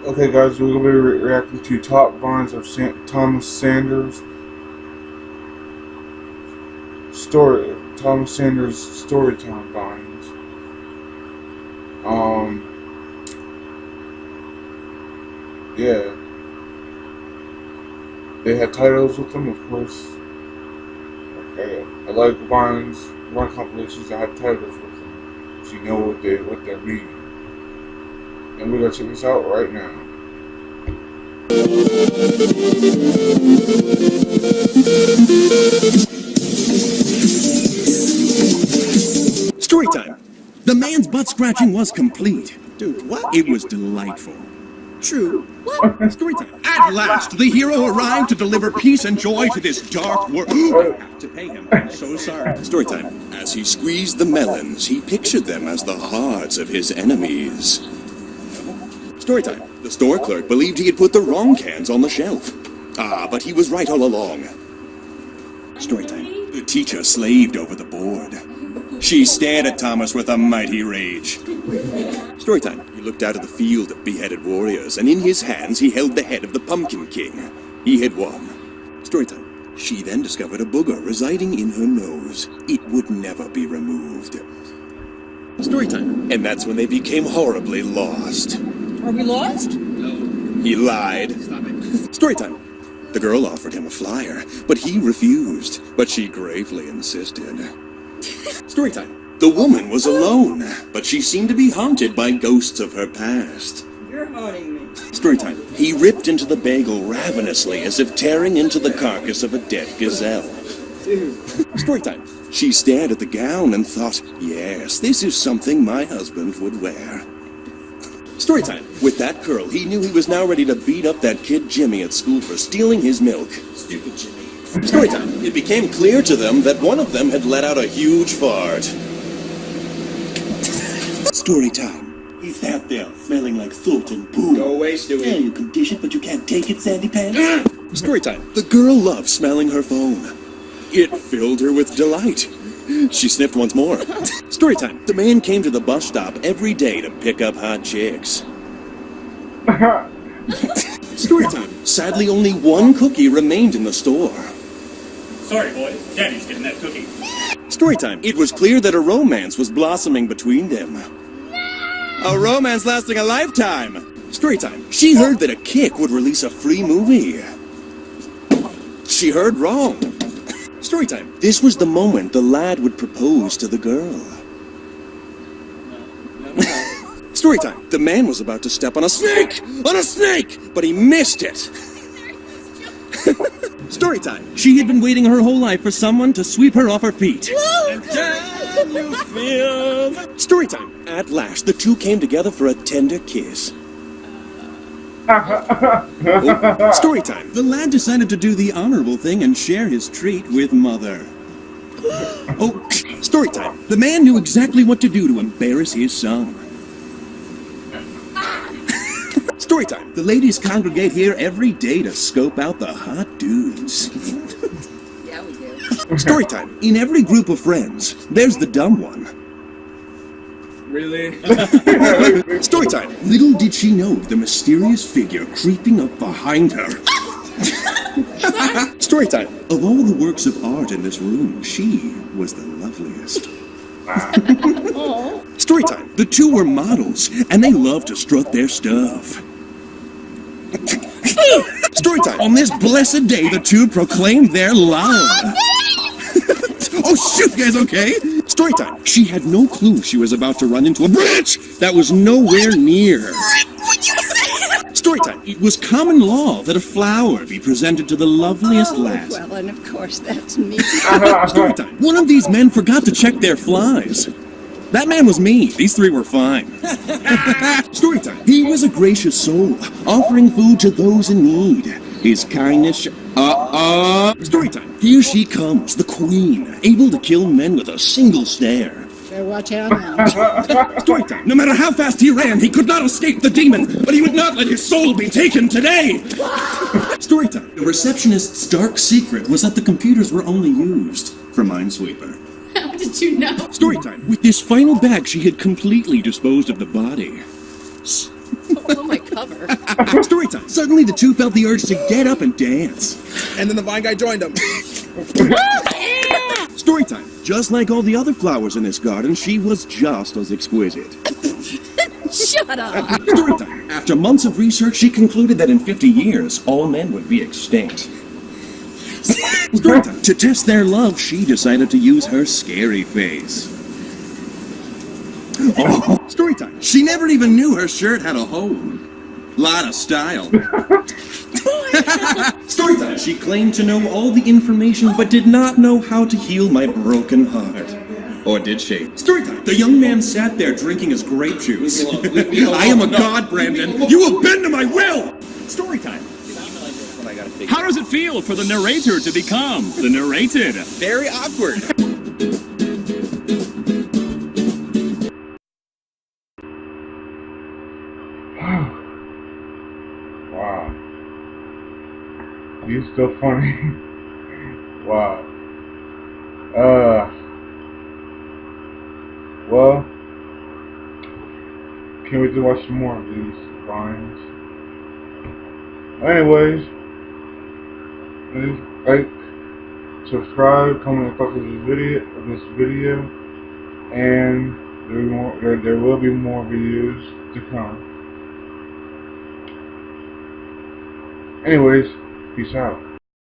Okay, guys, we're gonna be reacting to top vines of Thomas Sanders story. Thomas Sanders storytime vines. Yeah, they had titles with them, of course. Okay, I like vines, run compilations that have titles with them, so you know what they're meaning. And we're gonna check this out right now. Story time. The man's butt scratching was complete. Dude, what? It was delightful. True. What? Story time. At last, the hero arrived to deliver peace and joy to this dark world. I have to pay him. I'm so sorry. Story time. As he squeezed the melons, he pictured them as the hearts of his enemies. Story time. The store clerk believed he had put the wrong cans on the shelf. But he was right all along. Story time. The teacher slaved over the board. She stared at Thomas with a mighty rage. Story time. He looked out at the field of beheaded warriors, and in his hands he held the head of the Pumpkin King. He had won. Story time. She then discovered a booger residing in her nose. It would never be removed. Story time. And that's when they became horribly lost. Are we lost? He lied. Story time. The girl offered him a flyer, but he refused. But she gravely insisted. Story time. The woman was alone, but she seemed to be haunted by ghosts of her past. You're haunting me. Story time. He ripped into the bagel ravenously as if tearing into the carcass of a dead gazelle. Dude. Story time. She stared at the gown and thought, yes, this is something my husband would wear. Story time. With that curl, he knew he was now ready to beat up that kid Jimmy at school for stealing his milk. Stupid Jimmy. Story time. It became clear to them that one of them had let out a huge fart. Story time. He sat there, smelling like salt and poo. Go away, Stewie. Yeah, you can dish it, but you can't take it, Sandy Pants. Story time. The girl loved smelling her phone. It filled her with delight. She sniffed once more. Story time. The man came to the bus stop every day to pick up hot chicks. Story time. Sadly, only one cookie remained in the store. Sorry, boys. Daddy's getting that cookie. Story time. It was clear that a romance was blossoming between them. A romance lasting a lifetime. Story time. She heard that a kick would release a free movie. She heard wrong. Story time. This was the moment the lad would propose to the girl. Story time. The man was about to step on a snake! On a snake! But he missed it. Story time. She had been waiting her whole life for someone to sweep her off her feet. And then you feel... Story time. At last, the two came together for a tender kiss. Story time. The lad decided to do the honorable thing and share his treat with Mother. Oh, story time. The man knew exactly what to do to embarrass his son. Story time. The ladies congregate here every day to scope out the hot dudes. Yeah, we do. Story time. In every group of friends, there's the dumb one. Really? Story time. Little did she know the mysterious figure creeping up behind her. Story time. Of all the works of art in this room, she was the loveliest. Story time. The two were models, and they loved to strut their stuff. Story time. On this blessed day, the two proclaimed their love. Oh, shoot, you guys okay? Story time. She had no clue she was about to run into a branch that was nowhere near. Story time. It was common law that a flower be presented to the loveliest lass. Well, and of course, that's me. Story time. One of these men forgot to check their flies. That man was me. These three were fine. Story time. He was a gracious soul, offering food to those in need. His kindness... Story time. Here she comes, the queen, able to kill men with a single stare. Better watch out now. Story time. No matter how fast he ran, he could not escape the demon, but he would not let his soul be taken today. Story time. The receptionist's dark secret was that the computers were only used for Minesweeper. How did you know? Story time. With this final bag, she had completely disposed of the body. Oh, my cup. cover. Story time. Suddenly, the two felt the urge to get up and dance. And then the vine guy joined him. Story time. Just like all the other flowers in this garden, she was just as exquisite. Shut up. Story time. After months of research, she concluded that in 50 years, all men would be extinct. Story time. To test their love, she decided to use her scary face. Oh, story time. She never even knew her shirt had a hole. Lot of style. Story time. She claimed to know all the information, but did not know how to heal my broken heart. Or did she? Story time. The young man sat there drinking his grape juice. I am a god, Brandon. You will bend to my will. Story time. How does it feel for the narrator to become the narrated? Very awkward. Wow. He's still funny. Wow. Well, can't wait to watch some more of these vines. Anyways, please like, subscribe, comment your thoughts on this video, and there will be more videos to come. Anyways, peace out.